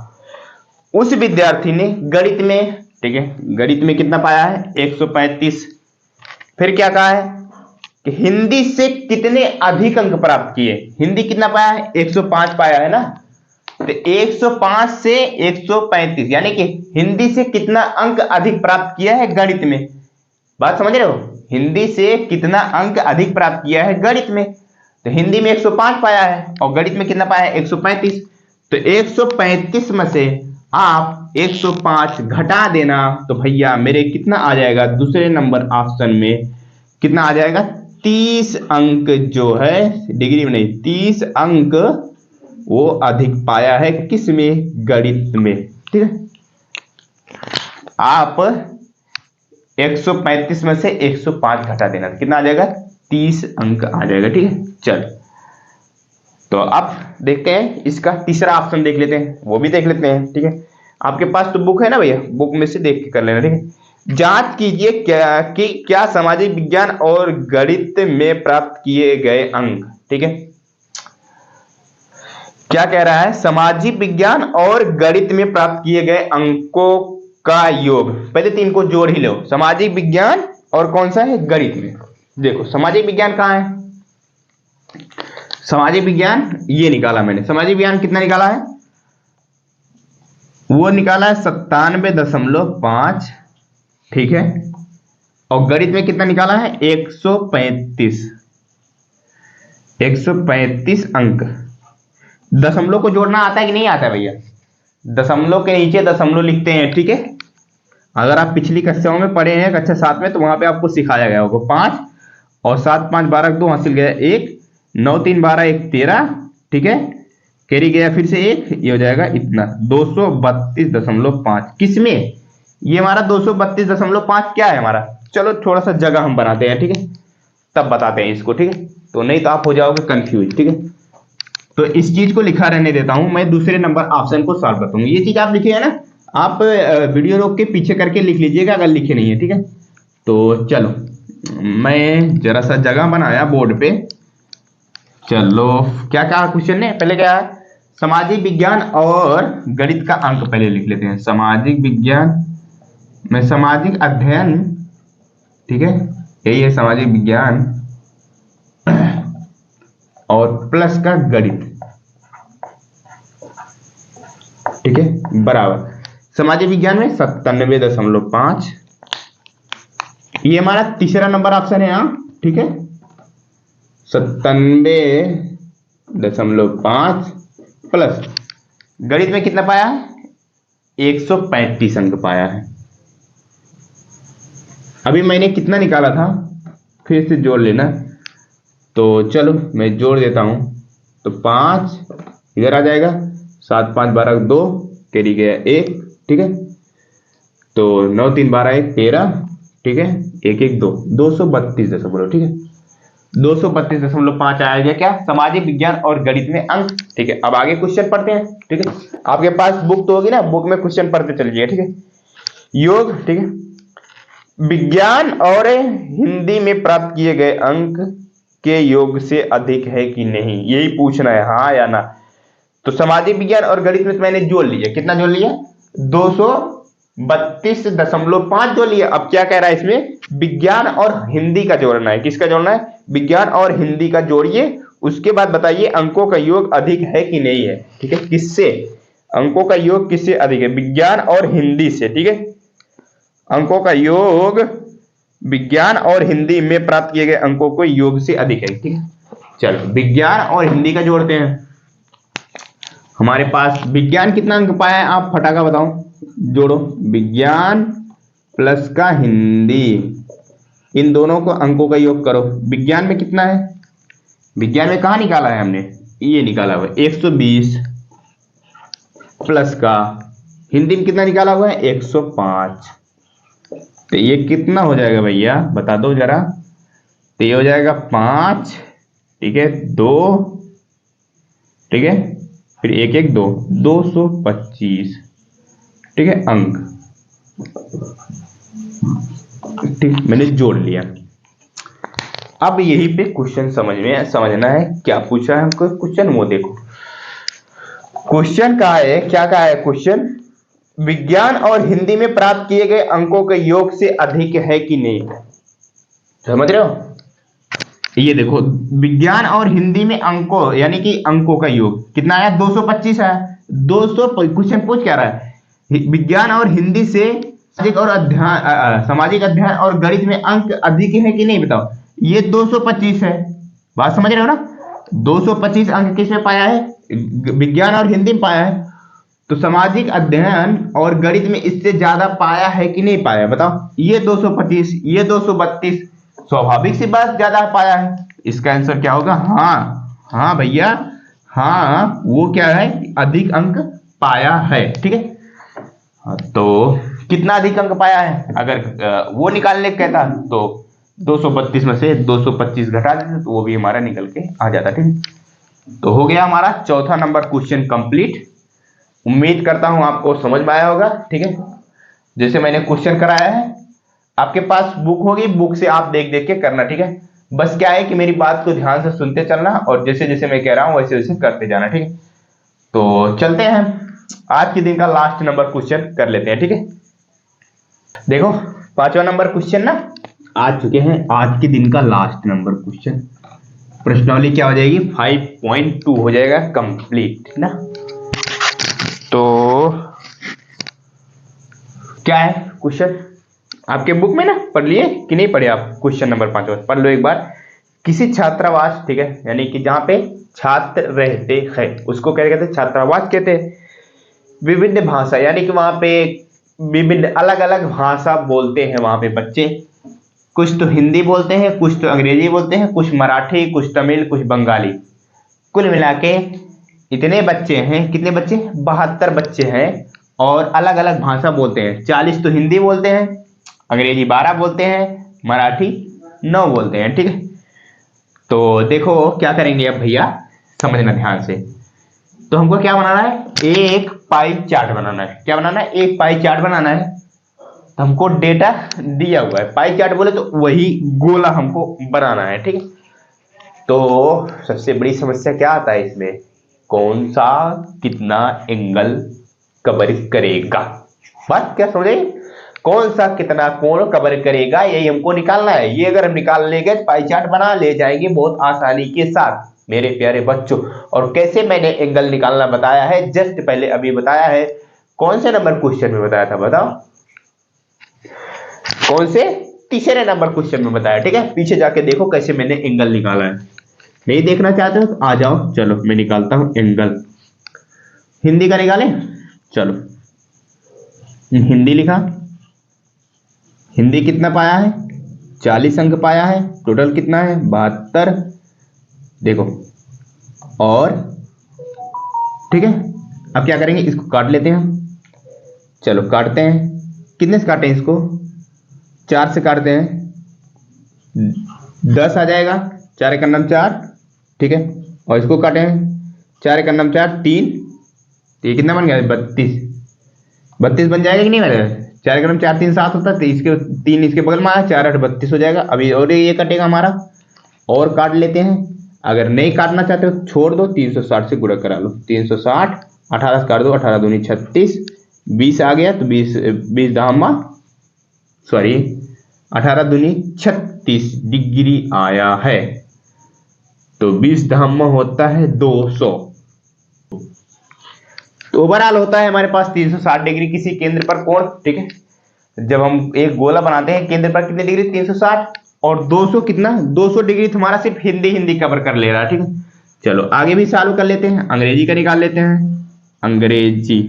उस विद्यार्थी ने गणित में, ठीक है, गणित में कितना पाया है, 135। फिर क्या कहा है कि हिंदी से कितने अधिक अंक प्राप्त किए, हिंदी कितना पाया है, 105 पाया है ना, तो 105 से 135 यानी कि हिंदी से कितना अंक अधिक प्राप्त किया है गणित में। बात समझ रहे हो, हिंदी से कितना अंक अधिक प्राप्त किया है गणित में, तो हिंदी में 105 पाया है और गणित में कितना पाया है, 135। तो 135 में से आप 105 घटा देना, तो भैया मेरे कितना आ जाएगा, दूसरे नंबर ऑप्शन में कितना आ जाएगा, 30 अंक जो है, डिग्री में नहीं, 30 अंक वो अधिक पाया है किस में, गणित में। ठीक है, आप 135 में से 105 घटा देना, कितना आ जाएगा, 30 अंक आ जाएगा। ठीक है, चल तो अब देखते हैं इसका तीसरा ऑप्शन देख लेते हैं, वो भी देख लेते हैं। ठीक है, आपके पास तो बुक है ना भैया, बुक में से देख के कर लेना। ठीक है, जांच कीजिए क्या सामाजिक विज्ञान और गणित में प्राप्त किए गए अंक। ठीक है, क्या कह रहा है, सामाजिक विज्ञान और गणित में प्राप्त किए गए अंकों का योग, पहले 3 को जोड़ ही लो, सामाजिक विज्ञान और कौन सा है, गणित में। देखो सामाजिक विज्ञान कहां है, सामाजिक विज्ञान ये निकाला मैंने, सामाजिक विज्ञान कितना निकाला है, वो निकाला है 97.5, ठीक है। और गणित में कितना निकाला है? 135 अंक। दशमलव को जोड़ना आता है कि नहीं आता है भैया? दशमलव के नीचे दशमलव लिखते हैं, ठीक है। अगर आप पिछली कक्षाओं में पढ़े हैं कक्षा 7 में, तो वहां पे आपको सिखाया गया होगा। 5 और 7 5 12 2 हासिल गया 1, 9 3 12 1 13, ठीक है। कैरी गया फिर से 1, ये हो जाएगा इतना 232.5। किसमें? ये हमारा 232.5 क्या है हमारा? चलो थोड़ा सा जगह हम बनाते हैं, ठीक है, तब बताते हैं इसको, ठीक है। तो नहीं तो आप हो जाओगे कंफ्यूज, ठीक है। तो इस चीज को लिखा रहने देता हूं, मैं दूसरे नंबर ऑप्शन को सॉल्व करता हूँ। ये चीज आप लिखे है ना, आप वीडियो रोक के पीछे करके लिख लीजिएगा अगर लिखे नहीं है, ठीक है। तो चलो मैं जरा सा जगह बनाया बोर्ड पे। चलो क्या कहा क्वेश्चन ने? पहले क्या है? सामाजिक विज्ञान और गणित का अंक पहले लिख लेते हैं। सामाजिक विज्ञान में सामाजिक अध्ययन, ठीक है, यही है सामाजिक विज्ञान और प्लस का गणित, ठीक है, बराबर सामाजिक विज्ञान में 97.5। ये हमारा तीसरा नंबर ऑप्शन है, हाँ, ठीक है। 97.5 प्लस गणित में कितना पाया है? 135 अंक पाया है। अभी मैंने कितना निकाला था फिर से जोड़ लेना। तो चलो मैं जोड़ देता हूं। तो 5 इधर आ जाएगा, 7 5 12 2, कैरी गया 1, ठीक है। तो 9 3 12 1 13, ठीक है, 1 1 2, 232 ठीक है, 232.5 आया गया क्या? सामाजिक विज्ञान और गणित में अंक, ठीक है। अब आगे क्वेश्चन पढ़ते हैं, ठीक है। आपके पास बुक तो होगी ना, बुक में क्वेश्चन पढ़ते चलिए, ठीक है। योग, ठीक है, विज्ञान और हिंदी में प्राप्त किए गए अंक के योग से अधिक है कि नहीं, यही पूछना है, हाँ या ना। तो सामाजिक विज्ञान और गणित में मैंने जोड़ लिया, कितना जोड़ लिया? 232.5 जोड़ लिया। अब क्या कह रहा है इसमें? विज्ञान और हिंदी का जोड़ना है। किसका जोड़ना है? विज्ञान और हिंदी का जोड़िए, उसके बाद बताइए अंकों का योग अधिक है कि नहीं है, ठीक है। किससे? अंकों का योग किससे अधिक है? विज्ञान और हिंदी से, ठीक है। अंकों का योग विज्ञान और हिंदी में प्राप्त किए गए अंकों को योग से अधिक है, ठीक है। चलो विज्ञान और हिंदी का जोड़ते हैं। हमारे पास विज्ञान कितना अंक पाया है, आप फटाका बताओ, जोड़ो। विज्ञान प्लस का हिंदी, इन दोनों को अंकों का योग करो। विज्ञान में कितना है? विज्ञान में कहां निकाला है हमने? ये निकाला हुआ है 120 प्लस का हिंदी में कितना निकाला हुआ है? 105। तो ये कितना हो जाएगा भैया, बता दो जरा। तो ये हो जाएगा 5, ठीक है, 2, ठीक है, फिर 1 1 2, 225, ठीक है, अंक, ठीक, मैंने जोड़ लिया। अब यही पे क्वेश्चन समझना है क्या पूछा है हमको क्वेश्चन, वो देखो क्वेश्चन का है, क्या कहा है क्वेश्चन? विज्ञान और हिंदी में प्राप्त किए गए अंकों के योग से अधिक है कि नहीं, समझ रहे हो? ये देखो विज्ञान और हिंदी में अंकों यानी कि अंकों का योग कितना आया? 225 है। 200 क्वेश्चन पूछ क्या रहा है? विज्ञान और हिंदी से सामाजिक अध्ययन और गणित में अंक अधिक है कि नहीं, बताओ। ये 225 है, बात समझ रहे हो ना? 225 अंक किसमें पाया है? विज्ञान और हिंदी में पाया है। तो सामाजिक अध्ययन और गणित में इससे ज्यादा पाया है कि नहीं पाया, बताओ। ये 225, ये 232, स्वाभाविक सी बात ज्यादा पाया है। इसका आंसर क्या होगा? हाँ, हाँ भैया, हाँ, वो क्या है? अधिक अंक पाया है, ठीक है। तो कितना अधिक अंक पाया है? अगर वो निकालने कहता तो 232 में से 225 घटा देते तो वो भी हमारा निकल के आ जाता, ठीक। तो हो गया हमारा चौथा नंबर क्वेश्चन कंप्लीट। उम्मीद करता हूं आपको समझ में आया होगा, ठीक है। जैसे मैंने क्वेश्चन कराया है, आपके पास बुक होगी, बुक से आप देख देख के करना, ठीक है। बस क्या है कि मेरी बात को ध्यान से सुनते चलना और जैसे जैसे मैं कह रहा हूं वैसे वैसे करते जाना, ठीक है। तो चलते हैं, आज के दिन का लास्ट नंबर क्वेश्चन कर लेते हैं, ठीक है। देखो 5वां नंबर क्वेश्चन ना आ चुके हैं, आज के दिन का लास्ट नंबर क्वेश्चन। प्रश्नावली क्या हो जाएगी? 5.2 हो जाएगा कंप्लीट ना। तो क्या है क्वेश्चन आपके बुक में ना, पढ़ लिए कि नहीं पढ़े आप? क्वेश्चन नंबर 5 पढ़ लो एक बार। किसी छात्रावास, ठीक है, यानी कि जहां पे छात्र रहते हैं उसको क्या कहते हैं? छात्रावास कहते हैं। विभिन्न भाषा, यानी कि वहां पे विभिन्न अलग अलग भाषा बोलते हैं वहां पे बच्चे। कुछ तो हिंदी बोलते हैं, कुछ तो अंग्रेजी बोलते हैं, कुछ मराठी, कुछ तमिल, कुछ बंगाली। कुल मिला के इतने बच्चे हैं, कितने बच्चे? 72 बच्चे हैं और अलग अलग भाषा बोलते हैं। 40 तो हिंदी बोलते हैं, अंग्रेजी 12 बोलते हैं, मराठी 9 बोलते हैं, ठीक है। तो देखो क्या करेंगे अब भैया, समझना ध्यान से। तो हमको क्या बनाना है? एक पाई चार्ट बनाना है। क्या बनाना है? एक पाई चार्ट बनाना है। तो हमको डेटा दिया हुआ है, पाई चार्ट बोले तो वही गोला हमको बनाना है, ठीक है। तो सबसे बड़ी समस्या क्या आता है इसमें? कौन सा कितना एंगल कवर करेगा? बात क्या समझे? कौन सा कितना कोण कवर करेगा, यही हमको निकालना है। ये अगर हम निकाल लेंगे तो पाई चार्ट बना ले जाएंगे बहुत आसानी के साथ मेरे प्यारे बच्चों। और कैसे मैंने एंगल निकालना बताया है, जस्ट पहले अभी बताया है। कौन से नंबर क्वेश्चन में बताया था बताओ? कौन से? तीसरे नंबर क्वेश्चन में बताया, ठीक है। पीछे जाके देखो कैसे मैंने एंगल निकाला है। नहीं देखना चाहते हो तो आ जाओ, चलो मैं निकालता हूं एंगल। हिंदी का निकालें, चलो। हिंदी लिखा, हिंदी कितना पाया है? 40 अंक पाया है। टोटल कितना है? 72। देखो, और ठीक है। अब क्या करेंगे? इसको काट लेते हैं हम। चलो काटते हैं। कितने से काटें इसको? 4 से काटते हैं, 10 आ जाएगा। 4 एक अन्नम 4, ठीक है। और इसको काटे हैं, 4 एक अन्नम 4, 3। तो ये कितना बन गया? 32। 32 बन जाएगा कि नहीं बनेगा? 4 एक अन्नम 4, 3 7 होता है, तो इसके 3 इसके बगल में आया, 4 8 32 हो जाएगा। अभी और ये कटेगा हमारा, और काट लेते हैं। अगर नहीं काटना चाहते हो छोड़ दो, 360 से गुणा करा लो। 360, 18 से काट दो, 18 दूनी 36, 20 आ गया, तो 20 धामा, सॉरी 18 दूनी 36 डिग्री आया है। तो 20 धामा होता है 200। तो ओवरऑल होता है हमारे पास 360 डिग्री किसी केंद्र पर कोण, ठीक है। जब हम एक गोला बनाते हैं, केंद्र पर कितने डिग्री? 360। और 200 कितना? 200 डिग्री तुम्हारा सिर्फ हिंदी हिंदी कवर कर ले रहा है, ठीक है। चलो आगे भी चालू कर लेते हैं। अंग्रेजी का निकाल लेते हैं। अंग्रेजी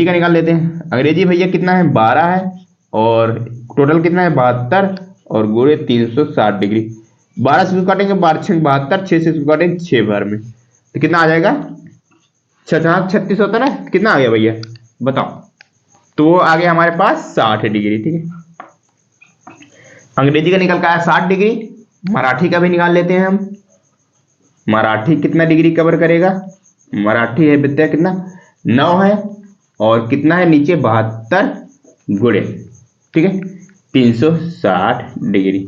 का निकाल लेते हैं। अंग्रेजी भैया कितना है? 12 है। और टोटल कितना है? 72। और गुणे 360 डिग्री। 12 से काटेंगे 12 6 72, 6 से काटेंगे 6 बार में, तो कितना आ जाएगा? 36 होता है ना। कितना आ गया भैया बताओ? तो वो आ गया हमारे पास 60 डिग्री, ठीक है। अंग्रेजी का निकल का आया 60 डिग्री। मराठी का भी निकाल लेते हैं हम। मराठी कितना डिग्री कवर करेगा? मराठी है बेटा कितना? 9 है। और कितना है नीचे? 72 गुणे, ठीक है, 360 डिग्री।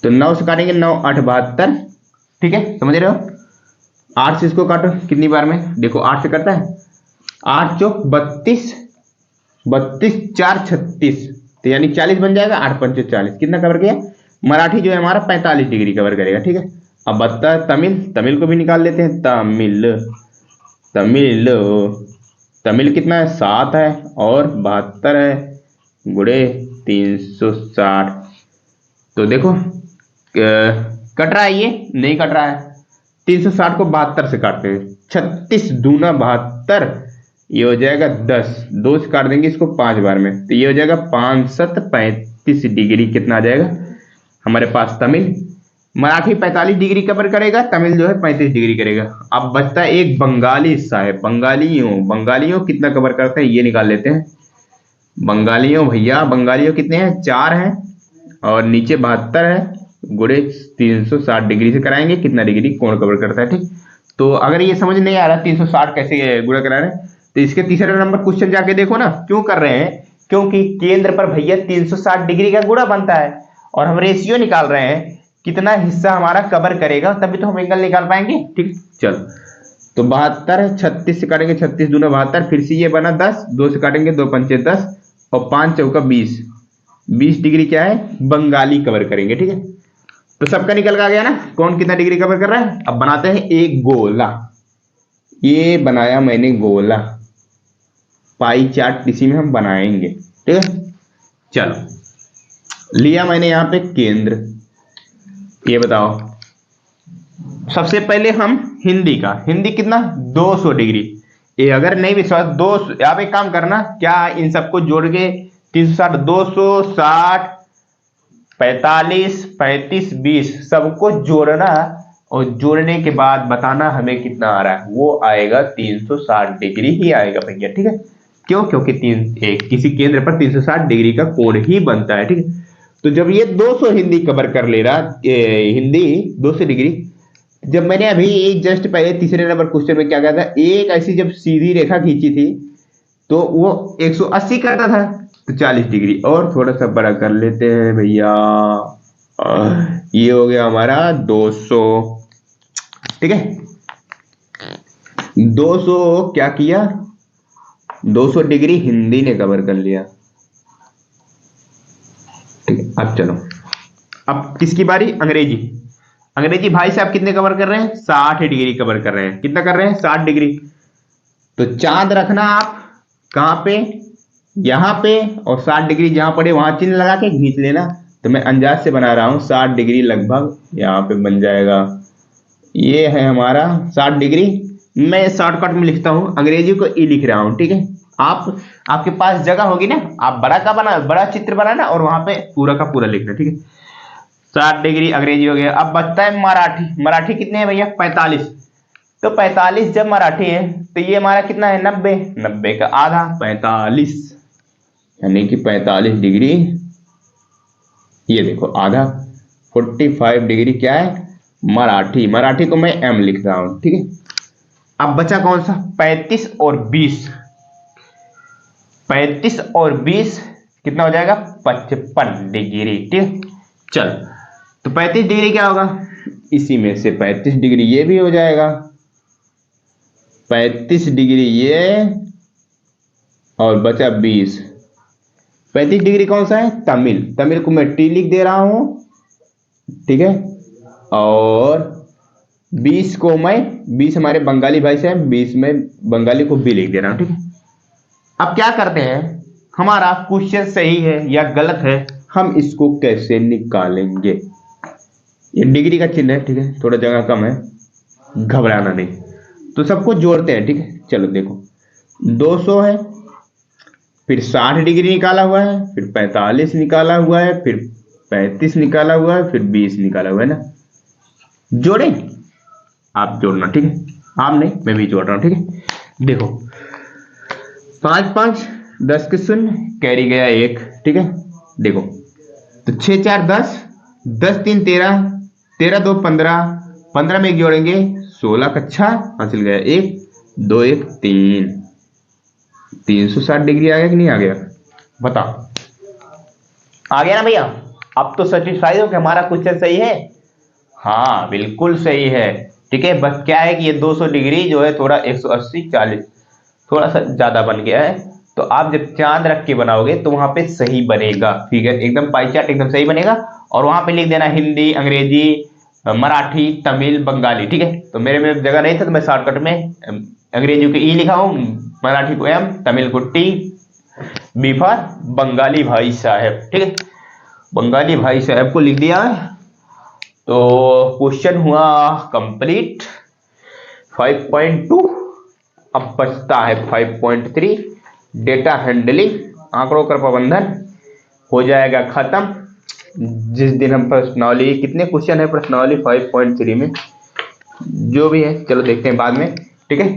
तो 9 से काटेंगे, 9 8 72, ठीक है, समझ रहे हो। 8 से इसको काटो, कितनी बार में? देखो 8 से करता है, 8 चौक 32, 32 4 36, तो यानी 40 बन जाएगा। 8 पंचे 40, कितना कवर किया? मराठी जो है हमारा 45 डिग्री कवर करेगा, ठीक है। अब बता तमिल को भी निकाल लेते हैं। तमिल कितना है? 7 है और 72 है, गुणे 360। तो देखो कट रहा है, ये नहीं कट रहा है। 360 को 72 से काटते हैं, 36 दूना 72, ये हो जाएगा 10। 2 से काट देंगे इसको 5 बार में, तो ये हो जाएगा 5 7 35 डिग्री। कितना आ जाएगा हमारे पास? तमिल। मराठी 45 डिग्री कवर करेगा, तमिल जो है 35 डिग्री करेगा। अब बचता है एक बंगाली हिस्सा है। बंगालियों कितना कवर करते हैं ये निकाल लेते हैं। बंगालियों भैया, बंगालियों कितने हैं? 4 हैं और नीचे 72 है, गुणे 360 डिग्री से कराएंगे, कितना डिग्री कोण कवर करता है, ठीक। तो अगर ये समझ नहीं आ रहा 360 कैसे गुणा करा रहे हैं, तो इसके तीसरे नंबर क्वेश्चन जाके देखो ना। क्यों कर रहे हैं? क्योंकि केंद्र पर भैया 360 डिग्री का गुणा बनता है और हम रेशियो निकाल रहे हैं कितना हिस्सा हमारा कवर करेगा, तभी तो हम एंगल निकाल पाएंगे, ठीक। चलो तो 72 है, 36 से काटेंगे, 36 दूना 72, फिर से ये बना 10, 2 से काटेंगे 2 पंचे 10 और 5 चौका 20 डिग्री क्या है? बंगाली कवर करेंगे, ठीक है। तो सबका निकल का आ गया ना कौन कितना डिग्री कवर कर रहा है। अब बनाते हैं एक गोला। ये बनाया मैंने गोला, पाई चार्ट इसी में हम बनाएंगे, ठीक है। चलो लिया मैंने यहाँ पे केंद्र। ये बताओ, सबसे पहले हम हिंदी कितना 200 डिग्री। ये अगर नहीं विश्वास, 200 आप एक काम करना, क्या इन सबको जोड़ के 360, 260, 45, 35, 20 सबको जोड़ना और जोड़ने के बाद बताना हमें कितना आ रहा है। वो आएगा 360 डिग्री ही आएगा भैया, ठीक है। क्यों? क्योंकि किसी केंद्र पर 360 डिग्री का कोण ही बनता है, ठीक है। तो जब ये 200 हिंदी कवर कर ले रहा, हिंदी 200 डिग्री, जब मैंने अभी जस्ट पहले तीसरे नंबर क्वेश्चन में क्या कहा था, एक ऐसी जब सीधी रेखा खींची थी तो वो 180 करता था, तो 40 डिग्री और थोड़ा सा बड़ा कर लेते हैं भैया, ये हो गया हमारा 200, ठीक है। 200 क्या किया, 200 डिग्री हिंदी ने कवर कर लिया, ठीक है। अब चलो, अब किसकी बारी, अंग्रेजी भाई साहब कितने कवर कर रहे हैं, 60 डिग्री कवर कर रहे हैं। कितना कर रहे हैं, 60 डिग्री। तो चांद रखना आप कहां पे, यहां पे, और 60 डिग्री जहां पड़े वहां चिन्ह लगा के खींच लेना। तो मैं अंदाज से बना रहा हूं, 60 डिग्री लगभग यहां पे बन जाएगा। ये है हमारा 60 डिग्री। मैं शॉर्टकट में लिखता हूं, अंग्रेजी को ई लिख रहा हूं, ठीक है। आपके पास जगह होगी ना, आप बड़ा चित्र बनाना और वहां पे पूरा का पूरा लिखना, ठीक है। 60 डिग्री अंग्रेजी हो गया। अब बचता है मराठी कितने हैं भैया, 45। तो 45 जब मराठी है तो ये हमारा कितना है, 90 का आधा 45, यानी कि 45 डिग्री, ये देखो आधा 45 डिग्री क्या है, मराठी को मैं एम लिख रहा हूं, ठीक है। अब बचा कौन सा, 35 और 20, 35 और 20 कितना हो जाएगा, 55 डिग्री, ठीक। चल, तो 35 डिग्री क्या होगा, इसी में से 35 डिग्री ये भी हो जाएगा, 35 डिग्री ये, और बचा 20। 35 डिग्री कौन सा है, तमिल को मैं टी लिख दे रहा हूं, ठीक है। और 20 को मैं, 20 हमारे बंगाली भाई से हैं, 20 में बंगाली को भी लिख दे रहा हूं, ठीक है। अब क्या करते हैं, हमारा क्वेश्चन सही है या गलत है, हम इसको कैसे निकालेंगे। ये डिग्री का चिन्ह है, ठीक है, थोड़ा जगह कम है, घबराना नहीं। तो सबको जोड़ते हैं, ठीक है। चलो देखो, 200 है, फिर 60 डिग्री निकाला हुआ है, फिर 45 निकाला हुआ है, फिर 35 निकाला हुआ है, फिर 20 निकाला हुआ है ना। जोड़े, आप जोड़ना, ठीक है। आप नहीं, मैं भी जोड़ रहा हूं, ठीक है। देखो 5 5 10 के शून्य, कैरी गया 1, ठीक है। देखो तो 6 4 10, 10 3 13, 13 2 15, 15 में एक जोड़ेंगे 16 कच्छा हासिल गया, 1 2 1 3, 360 डिग्री आ गया कि नहीं आ गया, बताओ। आ गया ना भैया। अब तो सेटिस्फाइड हो कि हमारा क्वेश्चन सही है, हाँ बिल्कुल सही है, ठीक है। बस क्या है कि ये 200 डिग्री जो है थोड़ा 180 40 थोड़ा सा ज्यादा बन गया है। तो आप जब चांद रख के बनाओगे तो वहां पे सही बनेगा, फिगर एकदम पाई चार्ट एकदम सही बनेगा। और वहां पे लिख देना हिंदी, अंग्रेजी, मराठी, तमिल, बंगाली, ठीक है। तो मेरे में जगह नहीं था तो मैं शॉर्टकट में अंग्रेजी को ई लिखा हूं, मराठी को एम, तमिल को टी, बी फॉर बंगाली भाई साहब, ठीक है। बंगाली भाई साहब को लिख दिया। तो क्वेश्चन हुआ कंप्लीट 5.2। अब बचता है 5.3, डेटा हैंडलिंग, आंकड़ों का प्रबंधन हो जाएगा खत्म। जिस दिन हम प्रश्नावली, कितने क्वेश्चन है प्रश्नावली 5.3 में, जो भी है चलो देखते हैं बाद में, ठीक है।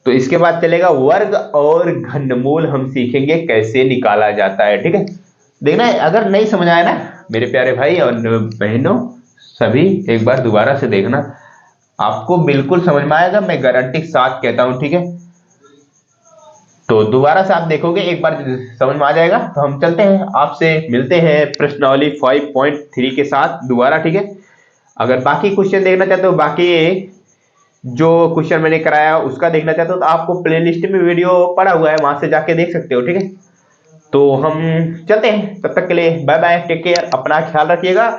तो इसके बाद चलेगा वर्ग और घनमूल, हम सीखेंगे कैसे निकाला जाता है, ठीक है। देखना अगर नहीं समझ आया ना मेरे प्यारे भाई और बहनों, सभी एक बार दोबारा से देखना, आपको बिल्कुल समझ में आएगा, मैं गारंटी के साथ कहता हूं, ठीक है। तो दोबारा से आप देखोगे, एक बार समझ में आ जाएगा। तो हम चलते हैं, आपसे मिलते हैं प्रश्नावली 5.3 के साथ दोबारा, ठीक है। अगर बाकी क्वेश्चन देखना चाहते हो, बाकी जो क्वेश्चन मैंने कराया उसका देखना चाहते हो, तो आपको प्लेलिस्ट में वीडियो पड़ा हुआ है, वहां से जाके देख सकते हो, ठीक है। तो हम चलते हैं, तब तक के लिए बाय बाय, टेक केयर, अपना ख्याल रखिएगा।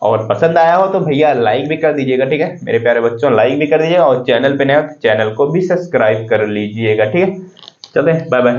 और पसंद आया हो तो भैया लाइक भी कर दीजिएगा, ठीक है। मेरे प्यारे बच्चों लाइक भी कर दीजिएगा, और चैनल पे नए हो तो चैनल को भी सब्सक्राइब कर लीजिएगा, ठीक है। चलते हैं, बाय बाय।